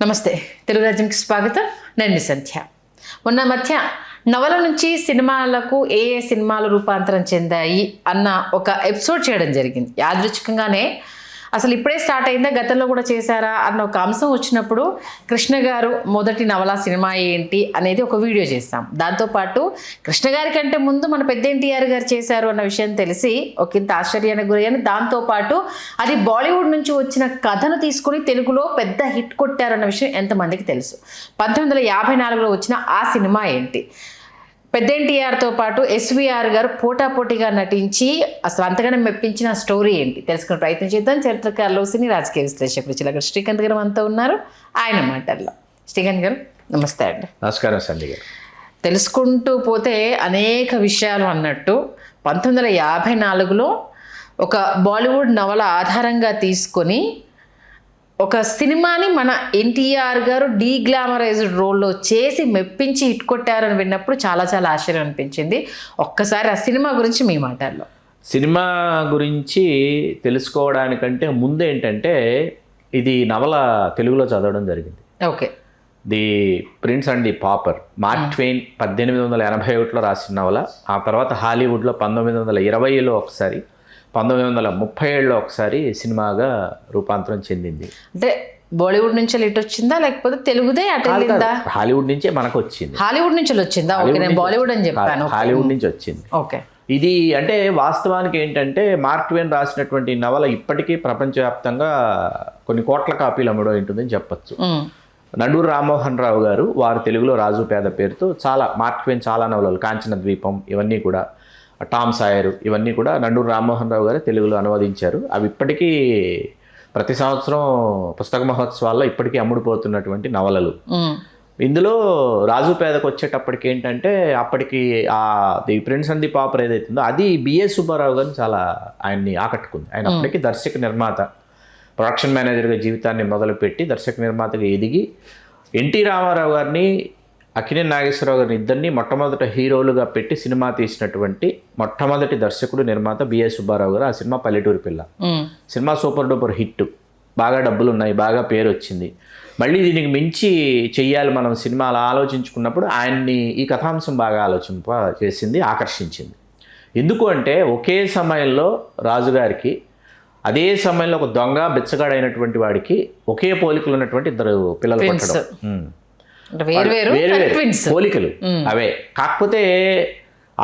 నమస్తే, తెలుగు రాజ్యంకి స్వాగతం. నేను మీ సంధ్య. మొన్న మధ్య నవల నుంచి సినిమాలకు ఏ సినిమాలు రూపాంతరం చెందాయి అన్న ఒక ఎపిసోడ్ చేయడం జరిగింది. యాదృచ్ఛికంగానే అసలు ఇప్పుడే స్టార్ట్ అయిందా, గతంలో కూడా చేశారా అన్న ఒక అంశం వచ్చినప్పుడు కృష్ణ గారు మొదటి నవల సినిమా ఏంటి అనేది ఒక వీడియో చేస్తాం. దాంతోపాటు కృష్ణ గారి కంటే ముందు మన పెద్ద ఎన్టీఆర్ గారు చేశారు అన్న విషయం తెలిసి ఒకంత ఆశ్చర్యానికి గురయ్యాను. దాంతోపాటు అది బాలీవుడ్ నుంచి వచ్చిన కథను తీసుకుని తెలుగులో పెద్ద హిట్ కొట్టారన్న విషయం ఎంతమందికి తెలుసు. 1954లో వచ్చిన ఆ సినిమా ఏంటి? పెద్ద ఎన్టీఆర్తో పాటు ఎస్వీఆర్ గారు పోటాపోటీగా నటించి అసలు అంతగానే మెప్పించిన స్టోరీ ఏంటి తెలుసుకునే ప్రయత్నం చేద్దాం. చరిత్రకారులు, సినీ రాజకీయ విశ్లేషకులు చిలకడ శ్రీకాంత్ గారు అంతా ఉన్నారు. ఆయన మాటల్లో శ్రీకాంత్ గారు నమస్తే అండి. నమస్కారం సంధ్య గారు. తెలుసుకుంటూ పోతే అనేక విషయాలు అన్నట్టు 1954లో ఒక బాలీవుడ్ నవల ఆధారంగా తీసుకొని ఒక సినిమాని మన ఎన్టీఆర్ గారు డీగ్లామరైజ్డ్ రోల్లో చేసి మెప్పించి హిట్ కొట్టారని విన్నప్పుడు చాలా చాలా ఆశ్చర్యం అనిపించింది. ఒక్కసారి ఆ సినిమా గురించి మీ మాటల్లో. సినిమా గురించి తెలుసుకోవడానికంటే ముందు ఏంటంటే ఇది నవల తెలుగులో చదవడం జరిగింది. Okay. The prince and the pauper, Mark Twain 1881లో రాసిన నవల. ఆ తర్వాత హాలీవుడ్లో 1920లో ఒకసారి, 1937లో ఒకసారి సినిమాగా రూపాంతరం చెందింది. అంటే బాలీవుడ్ నుంచి హిట్ వచ్చిందా లేకపోతే తెలుగుదే అటెళ్ళిందా? హాలీవుడ్ నుంచే మనకు వచ్చింది. హాలీవుడ్ నుంచి వచ్చిందా? ఓకే, నేను బాలీవుడ్ అని చెప్పాను. హాలీవుడ్ నుంచి వచ్చింది. ఓకే. ఇది అంటే వాస్తవానికి ఏంటంటే మార్క్ ట్వెయిన్ రాసినటువంటి నవల ఇప్పటికీ ప్రపంచవ్యాప్తంగా కొన్ని కోట్ల కాపీలు అమ్మడం ఉంటుందని చెప్పచ్చు. నండూరు రామ్మోహన్ రావు గారు, వారు తెలుగులో రాజు పేద పేరుతో చాలా మార్క్ ట్వెయిన్ చాలా నవలలు, కాంచన ద్వీపం ఇవన్నీ కూడా, టామ్ సాయర్ ఇవన్నీ కూడా నండూరు రామ్మోహన్ రావు గారు తెలుగులో అనువదించారు. అవి ఇప్పటికీ ప్రతి సంవత్సరం పుస్తక మహోత్సవాల్లో ఇప్పటికీ అమ్ముడుపోతున్నటువంటి నవలలు. ఇందులో రాజు పేదకు వచ్చేటప్పటికి ఏంటంటే అప్పటికి ది ప్రిన్స్ అండ్ ది పాపర్ ఏదైతుందో అది బిఏ సుబ్బారావు గారిని చాలా ఆయన్ని ఆకట్టుకుంది. ఆయన అప్పటికి దర్శక నిర్మాత, ప్రొడక్షన్ మేనేజర్గా జీవితాన్ని మొదలుపెట్టి దర్శక నిర్మాతగా ఎదిగి ఎన్టీ రామారావు గారిని, అక్కినేని నాగేశ్వరరావు గారిని ఇద్దరిని మొట్టమొదట హీరోలుగా పెట్టి సినిమా తీసినటువంటి మొట్టమొదటి దర్శకుడు నిర్మాత బిఏ సుబ్బారావు గారు. ఆ సినిమా పల్లెటూరి పిల్ల సినిమా సూపర్ డూపర్ హిట్, బాగా డబ్బులు ఉన్నాయి, బాగా పేరు వచ్చింది. మళ్ళీ దీనికి మించి చెయ్యాలి మనం సినిమా అలా ఆలోచించుకున్నప్పుడు ఆయన్ని ఈ కథాంశం బాగా చేసింది, ఆకర్షించింది. ఎందుకు అంటే ఒకే సమయంలో రాజుగారికి, అదే సమయంలో ఒక దొంగ బిచ్చగాడైనటువంటి వాడికి ఒకే పోలికలు ఉన్నటువంటి ఇద్దరు పిల్లలు పుట్టడం. పోలికలు అవే, కాకపోతే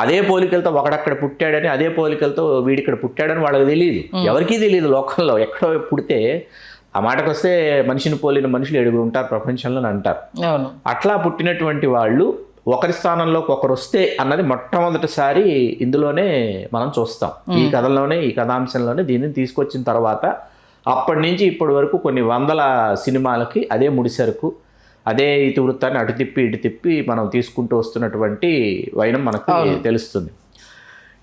అదే పోలికలతో ఒకడక్కడ పుట్టాడని, అదే పోలికలతో వీడిక్కడ పుట్టాడని వాళ్ళకి తెలియదు, ఎవరికీ తెలియదు. లోకంలో ఎక్కడో పుడితే ఆ మాటకు వస్తే మనిషిని పోలిన మనుషులు 7 ఉంటారు ప్రపంచంలో అంటారు. అట్లా పుట్టినటువంటి వాళ్ళు ఒకరి స్థానంలోకి ఒకరు వస్తే అన్నది మొట్టమొదటిసారి ఇందులోనే మనం చూస్తాం. ఈ కథలోనే, ఈ కథాంశంలోనే దీన్ని తీసుకొచ్చిన తర్వాత అప్పటి నుంచి ఇప్పటి వరకు కొన్ని వందల సినిమాలకి అదే ముడిసరుకు, అదే ఇతివృత్తాన్ని అటు తిప్పి ఇటు తిప్పి మనం తీసుకుంటూ వస్తున్నటువంటి వైనం మనకు తెలుస్తుంది.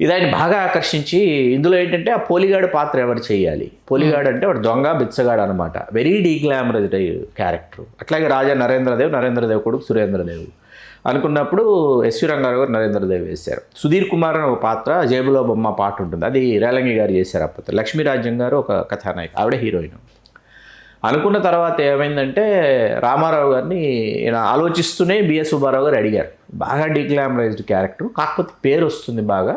ఇది ఆయన బాగా ఆకర్షించి, ఇందులో ఏంటంటే ఆ పోలిగాడు పాత్ర ఎవరు చేయాలి? పోలిగాడు అంటే వాడు దొంగ బిచ్చగాడు అనమాట, వెరీ డీగ్లామరైజ్డ్ క్యారెక్టర్. అట్లాగే రాజా నరేంద్రదేవ్ కొడుకు సురేంద్రదేవ్ అనుకున్నప్పుడు ఎస్వి రంగారావు గారు నరేంద్రదేవ్ వేశారు. సుధీర్ కుమార్ అని ఒక పాత్ర, జేబులో బొమ్మ పాట ఉంటుంది, అది రేలంగి గారు చేశారు. అప్పట్లో లక్ష్మీరాజ్యం గారు ఒక కథానాయక, ఆవిడ హీరోయిన్. అనుకున్న తర్వాత ఏమైందంటే రామారావు గారిని ఆలోచిస్తూనే బిఏ సుబ్బారావు గారు అడిగారు. బాగా డీగ్లామరైజ్డ్ క్యారెక్టర్, కాకపోతే పేరు వస్తుంది బాగా,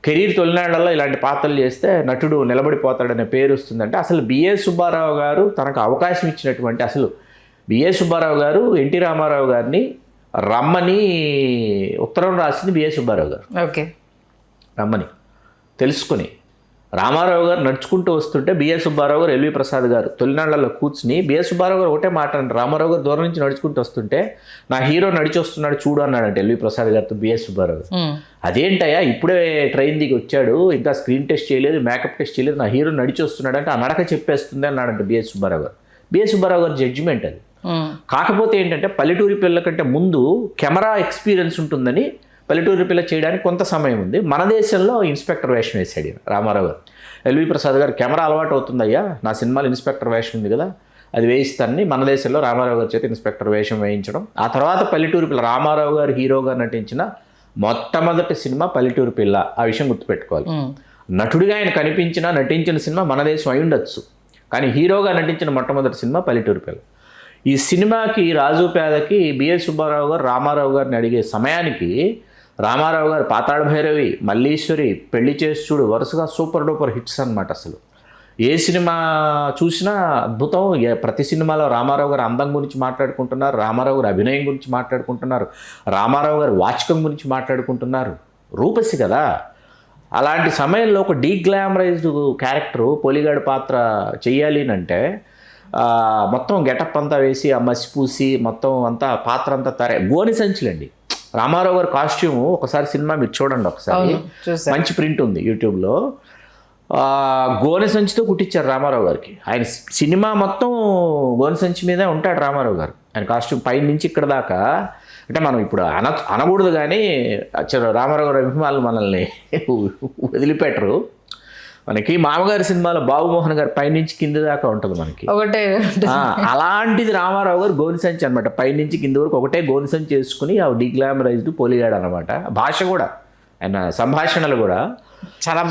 కెరీర్ తొలినాళ్లలో ఇలాంటి పాత్రలు చేస్తే నటుడు నిలబడిపోతాడనే పేరు వస్తుందంటే అసలు బిఏ సుబ్బారావు గారు తనకు అవకాశం ఇచ్చినటువంటి, అసలు బిఏ సుబ్బారావు గారు ఎన్టీ రామారావు గారిని రమ్మని ఉత్తరం రాసింది బిఏ సుబ్బారావు గారు. ఓకే. రమ్మని తెలుసుకుని రామారావు గారు నడుచుకుంటూ వస్తుంటే బిఏ సుబ్బారావు గారు, ఎల్వి ప్రసాద్ గారు తొలినాళ్లలో కూర్చుని బిఏ సుబ్బారావు గారు ఒకటే మాట అంటారు. రామారావు గారు దూరం నుంచి నడుచుకుంటూ వస్తుంటే నా హీరో నడిచి వస్తున్నాడు చూడు అన్నాడంటే ఎల్వి ప్రసాద్ గారితో బిఏ సుబ్బారావు. అదేంటయ్యా, ఇప్పుడే ట్రైన్ దిగి వచ్చాడు, ఇంకా స్క్రీన్ టెస్ట్ చేయలేదు, మేకప్ టెస్ట్ చేయలేదు, నా హీరో నడిచి వస్తున్నాడు అంటే ఆ నడక చెప్పేస్తుంది అన్నాడంటే బిఏ సుబ్బారావు గారు. బిఏ సుబ్బారావు గారు జడ్జిమెంట్ అది. కాకపోతే ఏంటంటే పల్లెటూరి పిల్ల కంటే ముందు కెమెరా ఎక్స్పీరియన్స్ ఉంటుందని పల్లెటూరి పిల్ల చేయడానికి కొంత సమయం ఉంది. మన దేశంలో ఇన్స్పెక్టర్ వేషం వేసాడు రామారావు గారు. ఎల్వి ప్రసాద్ గారు కెమెరా అలవాటు అవుతుందయ్యా, నా సినిమాలో ఇన్స్పెక్టర్ వేషం ఉంది కదా, అది వేయిస్తానని మన దేశంలో రామారావు గారి చేత ఇన్స్పెక్టర్ వేషం వేయించడం. ఆ తర్వాత పల్లెటూరి పిల్ల, రామారావు గారు హీరోగా నటించిన మొట్టమొదటి సినిమా పల్లెటూరి పిల్ల. ఆ విషయం గుర్తుపెట్టుకోవాలి. నటుడిగా ఆయన నటించిన సినిమా మన దేశం అయి ఉండొచ్చు, కానీ హీరోగా నటించిన మొట్టమొదటి సినిమా పల్లెటూరి పిల్ల. ఈ సినిమాకి రాజు పేదకి బిఎస్ సుబ్బారావు గారు రామారావు గారిని అడిగే సమయానికి రామారావు గారు పాతాళ భైరవి, మల్లీశ్వరి, పెళ్లి చేసి చూడు వరుసగా సూపర్ డూపర్ హిట్స్ అన్నమాట. అసలు ఏ సినిమా చూసినా అద్భుతం. ప్రతి సినిమాలో రామారావు గారు అందం గురించి మాట్లాడుకుంటున్నారు, రామారావు గారు అభినయం గురించి మాట్లాడుకుంటున్నారు, రామారావు గారు వాచకం గురించి మాట్లాడుకుంటున్నారు. రూపసి కదా. అలాంటి సమయంలో ఒక డీగ్లామరైజ్డ్ క్యారెక్టరు పోలిగాడు పాత్ర చెయ్యాలి అంటే మొత్తం గెటప్ అంతా వేసి ఆ మసిపూసి మొత్తం అంతా పాత్ర అంతా గోని సంచులండి. రామారావు గారు కాస్ట్యూము ఒకసారి సినిమా మీరు చూడండి ఒకసారి, మంచి ప్రింట్ ఉంది యూట్యూబ్లో. గోనె సంచితో కుట్టించారు రామారావు గారికి. ఆయన సినిమా మొత్తం గోనె సంచి మీదే ఉంటాడు రామారావు గారు. ఆయన కాస్ట్యూమ్ పై నుంచి ఇక్కడ దాకా, అంటే మనం ఇప్పుడు అనకూడదు కానీ రామారావు గారి అభిమానులు మనల్ని వదిలిపెట్టరు. మనకి మామగారి సినిమాలో బాబుమోహన్ గారు పైనుంచి కింద దాకా ఉంటుంది మనకి ఒకటే. అలాంటిది రామారావు గారు గోని సంచి అనమాట. పైనుంచి కింద వరకు ఒకటే గోని సంచి వేసుకుని ఆ డిగ్లామరైజ్డ్ పోలిగాడు అనమాట. భాష కూడా, ఆయన సంభాషణలు కూడా చాలా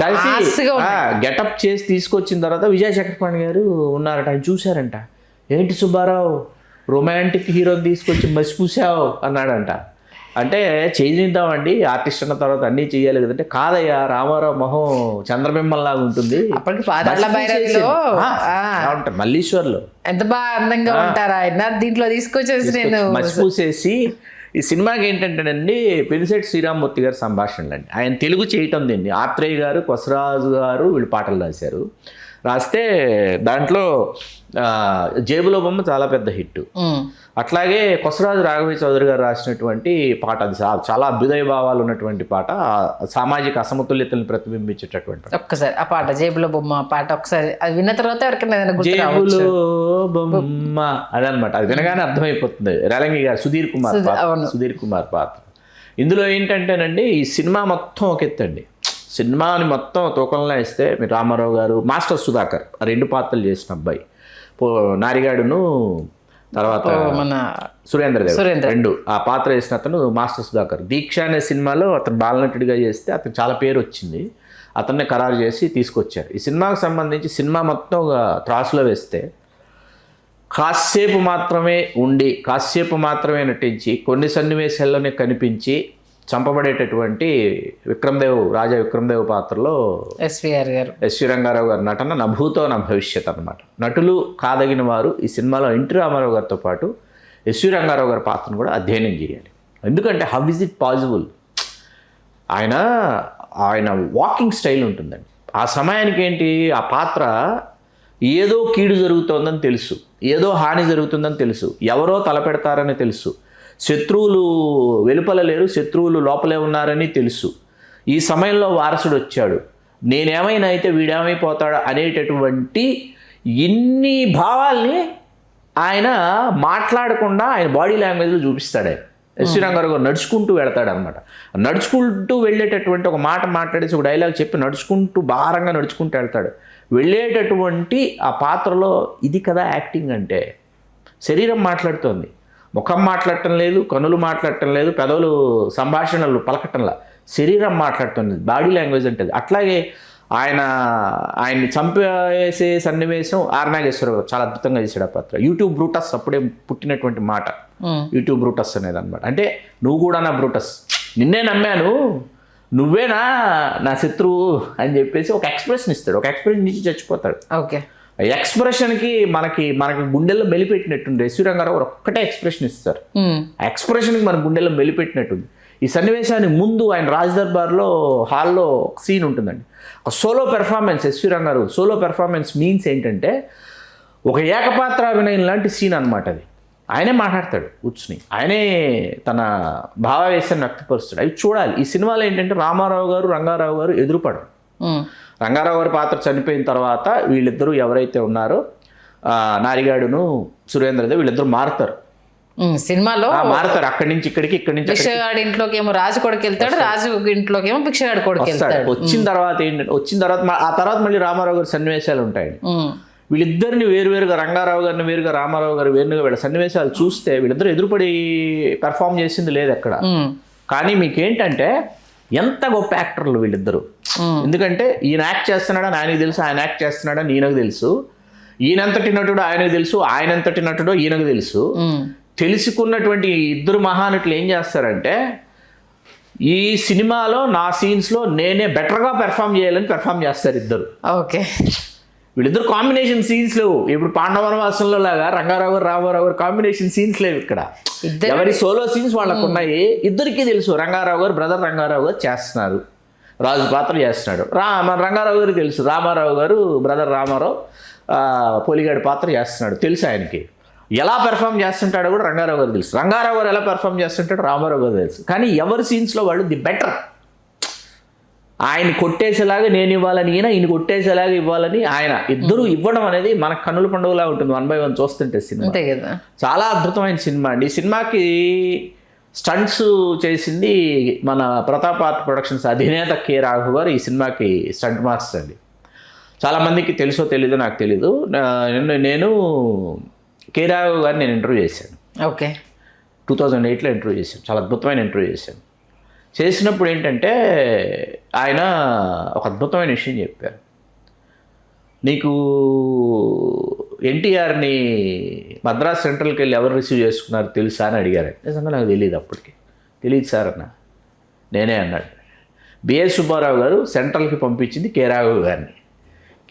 గెటప్ చేసి తీసుకొచ్చిన తర్వాత విజయ చక్రపాణి గారు ఉన్నారట. ఆయన చూశారంట, ఏంటి సుబ్బారావు రొమాంటిక్ హీరోని తీసుకొచ్చి మసిపూసావు అన్నాడంట. అంటే చేద్దామండి ఆర్టిస్ట్ అన్న తర్వాత అన్నీ చేయాలి కదంటే, కాదయ్యా రామారావు మొహం చంద్రబింబంలాగా ఉంటుంది, మల్లీశ్వర్లో ఎంత బాగా అందంగా ఉంటారా ఆయన, దీంట్లో తీసుకొచ్చేసి నేను మసిపూసేసి. ఈ సినిమాకి ఏంటంటేనండి పెరిశెట్టి శ్రీరామ్మూర్తి గారి సంభాషణలు అండి. ఆయన తెలుగు చేయటం దీన్ని ఆత్రేయ గారు, కొసరాజు గారు వీళ్ళు పాటలు రాశారు. రాస్తే దాంట్లో జేబులో బొమ్మ చాలా పెద్ద హిట్. అట్లాగే కొసరాజు రాఘవయ్య చౌదరి గారు రాసినటువంటి పాట, అది చాలా అభ్యుదయ భావాలు ఉన్నటువంటి పాట, సామాజిక అసమతుల్యతలను ప్రతిబింబించేటటువంటి పాట. ఒక్కసారి ఆ పాట జేబులో బొమ్మ పాట ఒకసారి అది విన్న తర్వాత ఎవరికైనా జేబులో బొమ్మ అదనమాట. అది వినగానే అర్థమైపోతుంది. రేలంగి గారు సుధీర్ కుమార్ పాత్ర. ఇందులో ఏంటంటేనండి ఈ సినిమా మొత్తం ఒక ఎత్తండి. సినిమాని మొత్తం తూకంలో వేస్తే మీరు రామారావు గారు, మాస్టర్ సుధాకర్ రెండు పాత్రలు చేసిన అబ్బాయి, నారిగాడును తర్వాత మన సురేంద్ర రెండు ఆ పాత్ర వేసిన అతను మాస్టర్ సుధాకర్. దీక్ష అనే సినిమాలో అతను బాలనటుడిగా చేస్తే అతను చాలా పేరు వచ్చింది. అతన్నే ఖరారు చేసి తీసుకొచ్చారు. ఈ సినిమాకు సంబంధించి సినిమా మొత్తం త్రాసులో వేస్తే కాసేపు మాత్రమే ఉండి కాసేపు మాత్రమే నటించి కొన్ని సన్నివేశాల్లోనే కనిపించి చంపబడేటటువంటి రాజా విక్రమ్దేవ్ పాత్రలో ఎస్వి రంగారావు గారు నటన నభూతో నా భవిష్యత్ అనమాట. నటులు కాదగిన వారు ఈ సినిమాలో ఎన్టీ రామారావు గారితో పాటు ఎస్వి రంగారావు గారి పాత్రను కూడా అధ్యయనం చేయాలి. ఎందుకంటే హౌ ఇస్ ఇట్ పాసిబుల్, ఆయన వాకింగ్ స్టైల్ ఉంటుందండి. ఆ సమయానికి ఏంటి, ఆ పాత్ర ఏదో కీడు జరుగుతోందని తెలుసు, ఏదో హాని జరుగుతుందని తెలుసు, ఎవరో తలపెడతారని తెలుసు, శత్రువులు వెలుపల లేరు, శత్రువులు లోపలే ఉన్నారని తెలుసు. ఈ సమయంలో వారసుడు వచ్చాడు, నేనేమైనా అయితే వీడేమైపోతాడు అనేటటువంటి ఇన్ని భావాల్ని ఆయన మాట్లాడకుండా ఆయన బాడీ లాంగ్వేజ్లో చూపిస్తాడే. ఎస్వి రంగారావు గారు నడుచుకుంటూ వెళతాడు అనమాట. నడుచుకుంటూ వెళ్ళేటటువంటి ఒక మాట మాట్లాడేసి ఒక డైలాగ్ చెప్పి నడుచుకుంటూ భారంగా నడుచుకుంటూ వెళ్తాడు. వెళ్ళేటటువంటి ఆ పాత్రలో ఇది కదా యాక్టింగ్ అంటే. శరీరం మాట్లాడుతోంది, ముఖం మాట్లాడటం లేదు, కనులు మాట్లాడటం లేదు, పెదవులు సంభాషణలు పలకటంలా, శరీరం మాట్లాడుతుంది, బాడీ లాంగ్వేజ్ ఉంటుంది. అట్లాగే ఆయన్ని చంపేసే సన్నివేశం ఆర్ నాగేశ్వరరావు చాలా అద్భుతంగా చేశాడు ఆ పాత్ర. యూట్యూబ్ బ్రూటస్ అప్పుడే పుట్టినటువంటి మాట యూట్యూబ్ బ్రూటస్ అనేది అనమాట. అంటే నువ్వు కూడా నా బ్రూటస్, నిన్నే నమ్మాను, నువ్వేనా నా శత్రువు అని చెప్పేసి ఒక ఎక్స్ప్రెషన్ ఇస్తాడు. ఒక ఎక్స్ప్రెషన్ నుంచి చచ్చిపోతాడు. ఓకే, ఎక్స్ప్రెషన్కి మనకి గుండెల్లో మెలిపెట్టినట్టుంది. ఎస్వి రంగారావు ఒక్కటే ఎక్స్ప్రెషన్ ఇస్తారు. ఆ ఎక్స్ప్రెషన్కి మన గుండెల్లో మెలిపెట్టినట్టుంది. ఈ సన్నివేశానికి ముందు ఆయన రాజ్ దర్బార్లో హాల్లో ఒక సీన్ ఉంటుందండి, ఒక solo performance. S V Ranga Rao solo performance means ఏంటంటే ఒక ఏకపాత్ర అభినయం లాంటి సీన్ అనమాట అది. ఆయనే మాట్లాడతాడు కూర్చుని, ఆయనే తన భావావేశాన్ని వ్యక్తపరుస్తాడు. అవి చూడాలి. ఈ సినిమాలో ఏంటంటే రామారావు గారు రంగారావు గారు ఎదురుపడరు. రంగారావు గారి పాత్ర చనిపోయిన తర్వాత వీళ్ళిద్దరూ ఎవరైతే ఉన్నారో నారిగాడును సురేంద్రదేవ్ వీళ్ళిద్దరూ మారుతారు సినిమాలో, మారుతారు. అక్కడి నుంచి ఇక్కడికి, ఇక్కడి నుంచి భిక్షగాడి ఇంట్లోకి ఏమో రాజు కొడుకు వెళ్తాడు, రాజు ఇంట్లోకి ఏమో భిక్షగాడి కొడుకు వెళ్తాడు. వచ్చిన తర్వాత ఏంటంటే ఆ తర్వాత మళ్ళీ రామారావు గారి సన్నివేశాలు ఉంటాయండి. వీళ్ళిద్దరిని వేరువేరుగా, రంగారావు గారిని వేరుగా, రామారావు గారు వేరుగా వీళ్ళ సన్నివేశాలు చూస్తే వీళ్ళిద్దరు ఎదురుపడి పెర్ఫామ్ చేసింది లేదు అక్కడ. కానీ మీకేంటంటే ఎంత గొప్ప యాక్టర్లు వీళ్ళిద్దరు. ఎందుకంటే ఈయన యాక్ట్ చేస్తున్నాడని ఆయనకు తెలుసు, ఆయన యాక్ట్ చేస్తున్నాడని ఈయనకు తెలుసు. ఈయనంతటి నటుడు ఆయనకు తెలుసు, ఆయనంతటి నటుడో ఈయనకు తెలుసు. తెలుసుకున్నటువంటి ఇద్దరు మహానటులు ఏం చేస్తారంటే ఈ సినిమాలో నా సీన్స్లో నేనే బెటర్గా పెర్ఫామ్ చేయాలని పెర్ఫామ్ చేస్తారు ఇద్దరు. ఓకే, వీళ్ళిద్దరు కాంబినేషన్ సీన్స్ లేవు. ఇప్పుడు పాండవనవాసంలో లాగా రంగారావు గారు రామారావు గారు కాంబినేషన్ సీన్స్ లేవు ఇక్కడ. ఎవరి సోలో సీన్స్ వాళ్ళకు ఉన్నాయి. ఇద్దరికీ తెలుసు రంగారావు గారు బ్రదర్ రంగారావు గారు చేస్తున్నారు, రాజు పాత్ర చేస్తున్నాడు. రంగారావు గారికి తెలుసు రామారావు గారు బ్రదర్ రామారావు పోలిగాడి పాత్ర చేస్తున్నాడు, తెలుసు ఆయనకి. ఎలా పెర్ఫామ్ చేస్తుంటాడో కూడా రంగారావు గారు తెలుసు. రంగారావు గారు ఎలా పెర్ఫామ్ చేస్తుంటాడో రామారావు గారు తెలుసు. కానీ ఎవరి సీన్స్లో వాళ్ళు ది బెటర్. ఆయన కొట్టేసేలాగా నేను ఇవ్వాలని ఈయన కొట్టేసేలాగా ఇవ్వాలని ఆయన, ఇద్దరు ఇవ్వడం అనేది మన కన్నుల పండుగలా ఉంటుంది 1 by 1 చూస్తుంటే సినిమా. చాలా అద్భుతమైన సినిమా అండి. ఈ సినిమాకి స్టంట్స్ చేసింది మన ప్రతాప్ ఆర్ట్ ప్రొడక్షన్స్ అధినేత కె రాఘవ్ గారు. ఈ సినిమాకి స్టంట్ మాస్టర్ అండి. చాలామందికి తెలుసో తెలీదో నాకు తెలీదు. నేను కె రాఘవ్ గారిని నేను ఇంటర్వ్యూ చేశాను. ఓకే, 2008లో ఇంటర్వ్యూ చేశాను. చాలా అద్భుతమైన ఇంటర్వ్యూ చేశాను. చేసినప్పుడు ఏంటంటే ఆయన ఒక అద్భుతమైన విషయం చెప్పారు. నీకు ఎన్టీఆర్ని మద్రాస్ సెంట్రల్కి వెళ్ళి ఎవరు రిసీవ్ చేసుకున్నారు తెలుసా అని అడిగారు. నిజంగా నాకు తెలియదు, అప్పటికి తెలియదు సార్ అన్న. నేనే అన్నాడు. బిఎస్ సుబ్బారావు గారు సెంట్రల్కి పంపించింది కె రాఘవ్ గారిని.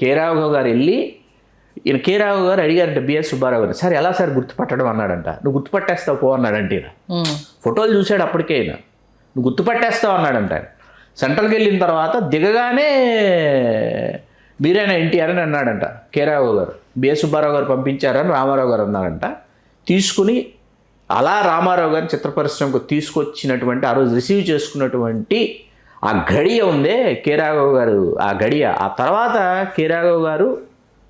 కె రాఘవ్ గారు వెళ్ళి ఈయన కె రాఘవ్ గారు అడిగారంట బిఎస్ సుబ్బారావు గారు, సార్ ఎలా సార్ గుర్తుపట్టడం అన్నాడంట. నువ్వు గుర్తుపట్టేస్తావు పో అన్నాడంటే ఈయన. ఫోటోలు చూశాడు అప్పటికే ఈయన. నువ్వు గుర్తుపట్టేస్తావు అన్నాడంట. సెంట్రల్కి వెళ్ళిన తర్వాత దిగగానే మీరైనా ఎన్టీఆర్ అని అన్నాడంట కె రాఘవ్ గారు. బిఎస్ సుబ్బారావు గారు పంపించారని రామారావు గారు అన్నారంట. తీసుకుని అలా రామారావు గారిని చిత్ర పరిశ్రమకు తీసుకొచ్చినటువంటి ఆ రోజు రిసీవ్ చేసుకున్నటువంటి ఆ గడియ ఉందే కె రాఘవ్ గారు, ఆ గడియ. ఆ తర్వాత కె రాఘవ్ గారు,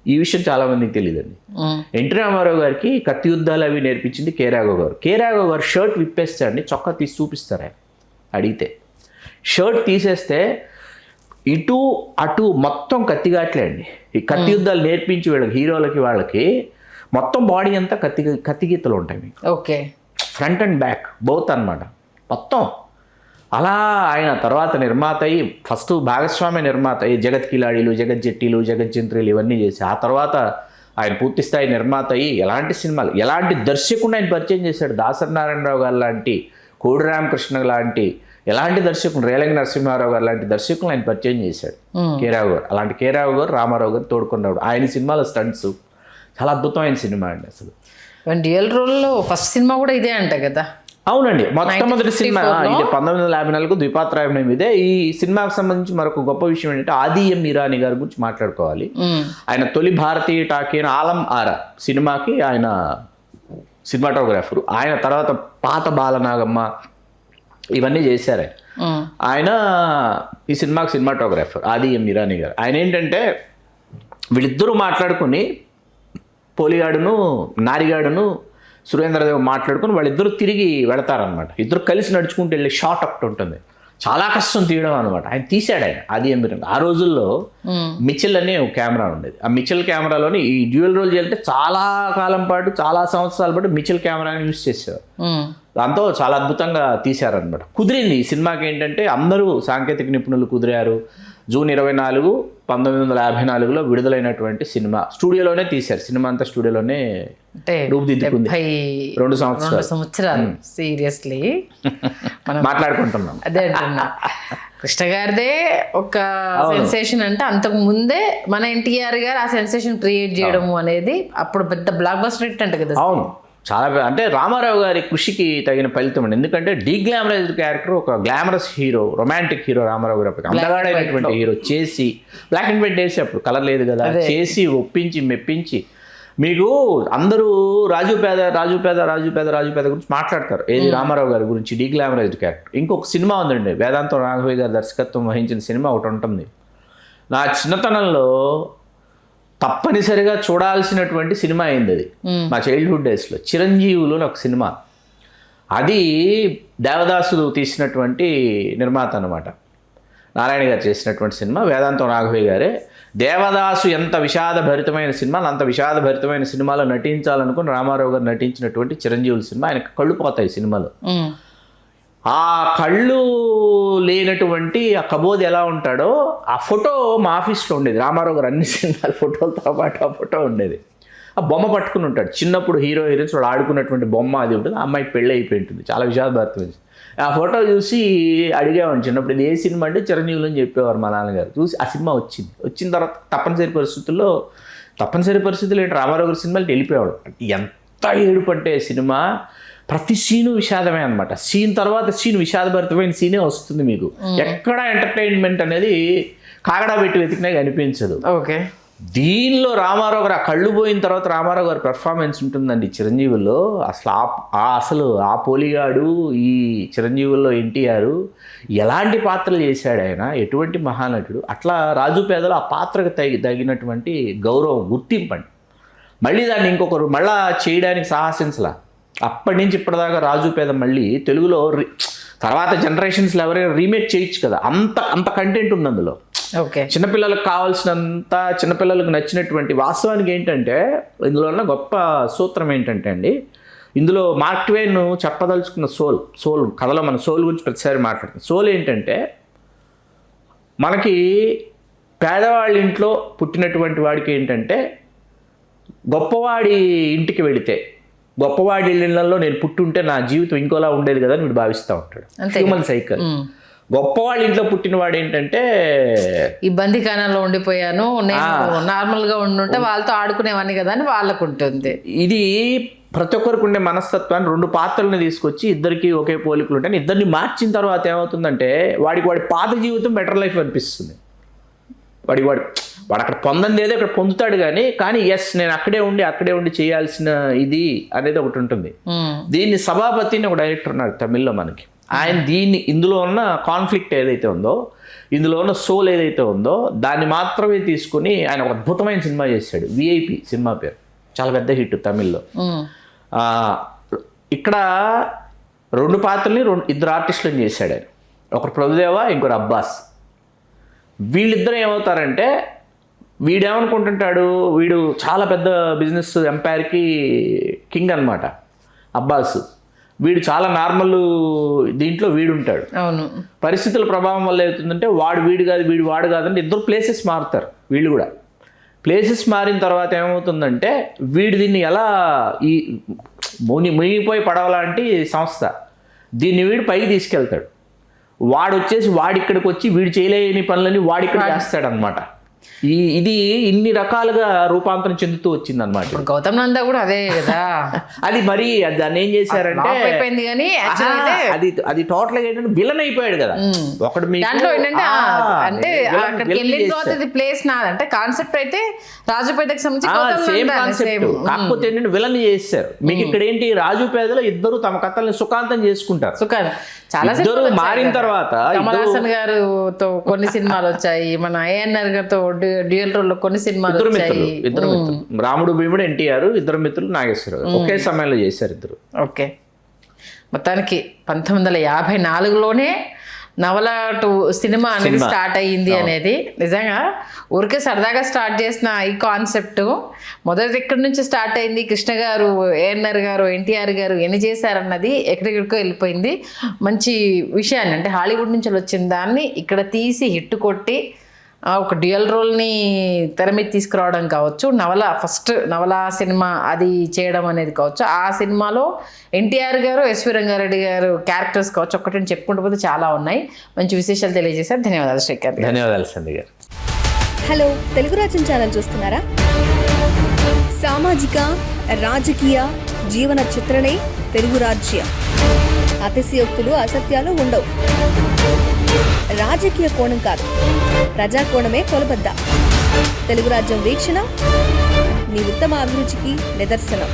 ఈ విషయం చాలామందికి తెలియదండి, ఎన్టీ రామారావు గారికి కత్తి యుద్ధాలు అవి నేర్పించింది కె రాఘవ్ గారు. కె రాఘవ్ గారు షర్ట్ విప్పేస్తారండి, చొక్కా తీసి చూపిస్తారు ఆయన అడిగితే. షర్ట్ తీసేస్తే ఇటు అటు మొత్తం కత్తిగాట్లే అండి. ఈ కత్తి యుద్ధాలు నేర్పించి వీళ్ళకి హీరోలకి వాళ్ళకి మొత్తం బాడీ అంతా కత్తి గీతలు ఉంటాయి మీకు. ఓకే, ఫ్రంట్ అండ్ బ్యాక్ బౌత్ అన్నమాట మొత్తం. అలా ఆయన తర్వాత నిర్మాత అయ్యి, ఫస్ట్ భాగస్వామ్య నిర్మాత అయ్యి జగత్ కిలాడీలు, జగత్ జట్టీలు, జగత్ జంత్రీలు ఇవన్నీ చేసి, ఆ తర్వాత ఆయన పూర్తిస్థాయి నిర్మాత అయ్యి ఎలాంటి సినిమాలు, ఎలాంటి దర్శకుడిని ఆయన పరిచయం చేశాడు. దాసరి నారాయణరావు గారు లాంటి, కోడి రామకృష్ణ లాంటి, ఎలాంటి దర్శకులు, రేలంగి నరసింహారావు గారు లాంటి దర్శకులను ఆయన పరిచయం చేశాడు కె రాఘవ్ గారు. అలాంటి కె రాఘవ్ గారు రామారావు గారు తోడుకున్నాడు. ఆయన సినిమాల స్టంట్స్ చాలా అద్భుతమైన సినిమా అండి అసలు. డ్యూయల్ రోల్లో ఫస్ట్ సినిమా కూడా ఇదే అంట కదా. అవునండి, మొట్టమొదటి సినిమా ఇది 1954 ద్విపాత్రాభినయం ఇదే. ఈ సినిమాకి సంబంధించి మరొక గొప్ప విషయం ఏంటంటే ఆదిఎం ఇరానీ గారి గురించి మాట్లాడుకోవాలి. ఆయన తొలి భారతీయ టాకీ ఆలం ఆరా సినిమాకి ఆయన సినిమాటోగ్రాఫరు. ఆయన తర్వాత పాత బాలనాగమ్మ ఇవన్నీ చేశారు ఆయన. ఈ సినిమాకి సినిమాటోగ్రాఫర్ ఆదిఎం ఇరానీ గారు. ఆయన ఏంటంటే వీళ్ళిద్దరూ మాట్లాడుకుని, పోలిగాడును నారిగాడును సురేంద్రదేవ్ మాట్లాడుకుని వాళ్ళిద్దరూ తిరిగి వెళతారనమాట. ఇద్దరు కలిసి నడుచుకుంటూ వెళ్ళి షాట్ ఒకటి ఉంటుంది, చాలా కష్టం తీయడం అనమాట. ఆయన తీశాడు ఆయన ఆదిఎం ఇరానీ. ఆ రోజుల్లో మిచెల్ అనే ఒక కెమెరా ఉండేది. ఆ మిచెల్ కెమెరాలోని ఈ డ్యూయల్ రోల్ చేయాలంటే చాలా కాలం పాటు, చాలా సంవత్సరాల పాటు మిచెల్ కెమెరాని యూజ్ చేసేవారు. దాంతో చాలా అద్భుతంగా తీశారనమాట. కుదిరింది ఈ సినిమాకి. ఏంటంటే అందరూ సాంకేతిక నిపుణులు కుదిరారు. జూన్ 24, 1954లో విడుదలైనటువంటి సినిమా. స్టూడియోలోనే తీశారు సినిమా అంతా, స్టూడియోలోనే రూపుదిద్దుకుంది. 2 సంవత్సరాలు సీరియస్లీ మాట్లాడుకుంటున్నాం. అదే అంటున్నా, కృష్ణ గారిదే ఒక సెన్సేషన్ అంటే అంతకు ముందే మన ఎన్టీఆర్ గారు ఆ సెన్సేషన్ క్రియేట్ చేయడం అనేది అప్పుడు పెద్ద బ్లాక్ బస్టర్ హిట్ అంట కదా. అవును, చాలా అంటే రామారావు గారి కృషికి తగిన ఫలితం అండి. ఎందుకంటే డీగ్లామరైజ్డ్ క్యారెక్టర్, ఒక glamorous hero, romantic hero Rama Rao గారు, అందగాడైనటువంటి హీరో చేసి, బ్లాక్ అండ్ వైట్ వేసి అప్పుడు కలర్ లేదు కదా, చేసి ఒప్పించి మెప్పించి, మీకు అందరూ రాజు పేద గురించి మాట్లాడతారు. ఏది రామారావు గారి గురించి, డీగ్లామరైజ్డ్ క్యారెక్టర్. ఇంకొక సినిమా ఉందండి, వేదాంతం రాఘవయ్య గారి దర్శకత్వం వహించిన సినిమా ఒకటి ఉంటుంది. నా చిన్నతనంలో తప్పనిసరిగా చూడాల్సినటువంటి సినిమా అయింది అది, మా చైల్డ్హుడ్ డేస్లో. చిరంజీవులు అని ఒక సినిమా. అది దేవదాసు తీసినటువంటి నిర్మాత అనమాట, నారాయణ గారు చేసినటువంటి సినిమా. వేదాంతం రాఘవయ్య గారే. దేవదాసు ఎంత విషాదభరితమైన సినిమా, అంత విషాదభరితమైన సినిమాలో నటించాలనుకుని రామారావు గారు నటించినటువంటి చిరంజీవుల సినిమా. ఆయనకు కళ్ళు పోతాయి సినిమాలో. ఆ కళ్ళు లేనటువంటి ఆ కబోద్ ఎలా ఉంటాడో ఆ ఫోటో మా ఆఫీస్లో ఉండేది. రామారావు గారు అన్ని సినిమాల ఫోటోలతో పాటు ఆ ఫోటో ఉండేది. ఆ బొమ్మ పట్టుకుని ఉంటాడు. చిన్నప్పుడు హీరోయిన్స్ వాళ్ళు ఆడుకున్నటువంటి బొమ్మ అది ఉంటుంది. ఆ అమ్మాయికి పెళ్ళి అయిపోయి ఉంటుంది. చాలా విషాదభరితమైన. ఆ ఫోటో చూసి అడిగేవాడిని చిన్నప్పుడు, ఇది ఏ సినిమా అంటే చిరంజీవులు అని చెప్పేవారు మా నాన్నగారు. చూసి ఆ సినిమా వచ్చిన తర్వాత తప్పనిసరి పరిస్థితుల్లో ఏంటి రామారావు గారి సినిమాలు వెళ్ళిపోయేవాడు. ఎంత ఏడుపు అంటే సినిమా ప్రతి సీను విషాదమే అనమాట. సీన్ తర్వాత సీన్ విషాదభరితమైన సీనే వస్తుంది మీకు. ఎక్కడ ఎంటర్టైన్మెంట్ అనేది కాగడా పెట్టి వెతికినా కనిపించదు. ఓకే. దీనిలో రామారావు గారు ఆ కళ్ళు పోయిన తర్వాత రామారావు గారి పెర్ఫార్మెన్స్ ఉంటుందండి చిరంజీవుల్లో. అసలు ఆ పోలిగాడు ఈ చిరంజీవుల్లో ఎన్టీఆర్ ఎలాంటి పాత్రలు చేశాడు ఆయన, ఎటువంటి మహానటుడు. అట్లా రాజు పేదలో ఆ పాత్రకు తగినటువంటి గౌరవం, గుర్తింపండి. మళ్ళీ దాన్ని ఇంకొకరు మళ్ళా చేయడానికి సాహసించలా. అప్పటి నుంచి ఇప్పటిదాకా రాజు పేద మళ్ళీ తెలుగులో తర్వాత జనరేషన్స్లో ఎవరైనా రీమేక్ చేయొచ్చు కదా, అంత కంటెంట్ ఉంది అందులో. ఓకే. చిన్నపిల్లలకు కావాల్సినంత, చిన్నపిల్లలకు నచ్చినటువంటి. వాస్తవానికి ఏంటంటే ఇందులో ఉన్న గొప్ప సూత్రం ఏంటంటే అండి, ఇందులో మార్క్ ట్వైన్ చెప్పదలుచుకున్న సోల్ కథలో మన సోల్ గురించి ప్రతిసారి మాట్లాడుతుంది. సోల్ ఏంటంటే మనకి పేదవాళ్ళ ఇంట్లో పుట్టినటువంటి వాడికి ఏంటంటే గొప్పవాడి ఇంటికి వెళితే, గొప్పవాడి ఇళ్ళల్లో నేను పుట్టుంటే నా జీవితం ఇంకోలా ఉండేది కదా అని వీడు భావిస్తూ ఉంటాడు. Human cycle. గొప్పవాళ్ళ ఇంట్లో పుట్టినవాడు ఏంటంటే ఈ బందీఖానాలో ఉండిపోయాను, నేను నార్మల్గా ఉండుంటే వాళ్ళతో ఆడుకునేవాడిని కదా అని వాళ్ళకు ఉంటుంది. ఇది ప్రతి ఒక్కరికి ఉండే మనస్తత్వాన్ని రెండు పాత్రలను తీసుకొచ్చి ఇద్దరికి ఒకే పోలికలు ఉంటాయి. ఇద్దరిని మార్చిన తర్వాత ఏమవుతుందంటే వాడి పాత జీవితం బెటర్ లైఫ్ అనిపిస్తుంది. వాడు అక్కడ పొందంది ఏదో ఇక్కడ పొందుతాడు కానీ నేను అక్కడే ఉండి చేయాల్సిన ఇది అనేది ఒకటి ఉంటుంది. దీన్ని సభాపతిని ఒక డైరెక్టర్ ఉన్నాడు తమిళ్లో మనకి. ఆయన ఇందులో ఉన్న కాన్ఫ్లిక్ట్ ఏదైతే ఉందో, ఇందులో ఉన్న సోల్ ఏదైతే ఉందో దాన్ని మాత్రమే తీసుకుని ఆయన ఒక అద్భుతమైన సినిమా చేశాడు. VIP సినిమా పేరు, చాలా పెద్ద హిట్ తమిళ్లో. ఇక్కడ రెండు పాత్రల్ని ఇద్దరు ఆర్టిస్టులను చేశాడు ఆయన. ఒకరు ప్రభుదేవ, ఇంకొకరు అబ్బాస్. వీళ్ళిద్దరూ ఏమవుతారంటే, వీడేమనుకుంటుంటాడు, వీడు చాలా పెద్ద బిజినెస్ ఎంపైర్కి కింగ్ అనమాట అబ్బాస్. వీడు చాలా నార్మల్ దీంట్లో వీడుంటాడు. అవును. పరిస్థితుల ప్రభావం వల్ల ఏమవుతుందంటే వాడు కాదంటే ఇద్దరు ప్లేసెస్ మారుతారు. వీళ్ళు కూడా ప్లేసెస్ మారిన తర్వాత ఏమవుతుందంటే వీడు దీన్ని ఎలా ఈ మునిగిపోయి పడవలాంటి సంస్థ దీన్ని వీడు పైకి తీసుకెళ్తాడు. వాడిక్కడికి వచ్చి వీడు చేయలేని పనులని వాడిక్కడ చేస్తాడు అనమాట. ఇది ఇన్ని రకాలుగా రూపాంతరం చెందుతూ వచ్చింది అనమాట. ఇప్పుడు గౌతమ్ నందా కూడా అదే కదా. అది మరి దాన్ని ఏం చేశారంటే అది టోటల్ ఏంటంటే విలన్ అయిపోయాడు కదా ఒకడు. దాంట్లో ఏంటంటే అంటే అక్కడికి వెళ్ళిన తర్వాత ఇది ప్లేస్ నాదంటే కాన్సెప్ట్ అయితే రాజుపేదకి సంబంధించి సేమ్ కాన్సెప్ట్. కాకపోతే ఏంటంటే విలన్ చేశారు. మీకు ఇక్కడ ఏంటి, రాజుపేదలో ఇద్దరు తమ కథల్ని సుఖాంతం చేసుకుంటారు. చాలా ఇద్దరు మారిన తర్వాత కమల్ హాసన్ గారితో కొన్ని సినిమాలు వచ్చాయి, మన ANR గారితో డ్యూయల్ రోల్ లో కొన్ని సినిమాలు వచ్చాయి. ఇద్దరు మిత్రులు, రాముడు భీముడు ఎన్టీఆర్, ఇద్దరు మిత్రులు నాగేశ్వరరావు ఒకే సమయంలో చేశారు ఇద్దరు. ఓకే. మొత్తానికి 1954లోనే నవల 2 సినిమా అనేది స్టార్ట్ అయ్యింది అనేది నిజంగా ఊరికే సరదాగా స్టార్ట్ చేసిన ఈ కాన్సెప్ట్ మొదటి ఎక్కడి నుంచి స్టార్ట్ అయింది, కృష్ణ గారు, ANR గారు, NTR గారు ఎన్ని చేశారన్నది ఎక్కడికో వెళ్ళిపోయింది. మంచి విషయాన్ని అంటే హాలీవుడ్ నుంచి వచ్చిన దాన్ని ఇక్కడ తీసి హిట్ కొట్టి ఒక డ్యూయల్ రోల్ని తెర మీద తీసుకురావడం కావచ్చు, ఫస్ట్ నవల సినిమా అది చేయడం అనేది కావచ్చు. ఆ సినిమాలో NTR గారు, SV రంగారెడ్డి గారు క్యారెక్టర్స్ కావచ్చు, ఒక్కటి చెప్పుకుంటూ పోతే చాలా ఉన్నాయి. మంచి విశేషాలు తెలియజేశారు. ధన్యవాదాలు శ్రీకాంత్. ధన్యవాదాలు సంధ్య గారు. హలో, తెలుగు రాజ్యం ఛానల్ చూస్తున్నారా? సామాజిక రాజకీయ జీవన చిత్రణే తెలుగు రాజ్యం. అతిశయోక్తులు, అసత్యాలు ఉండవు. రాజకీయ కోణం కాదు, ప్రజా కోణమే కొలబద్ద. తెలుగు రాజ్యం వీక్షణ మీ ఉత్తమ అభిరుచికి నిదర్శనం.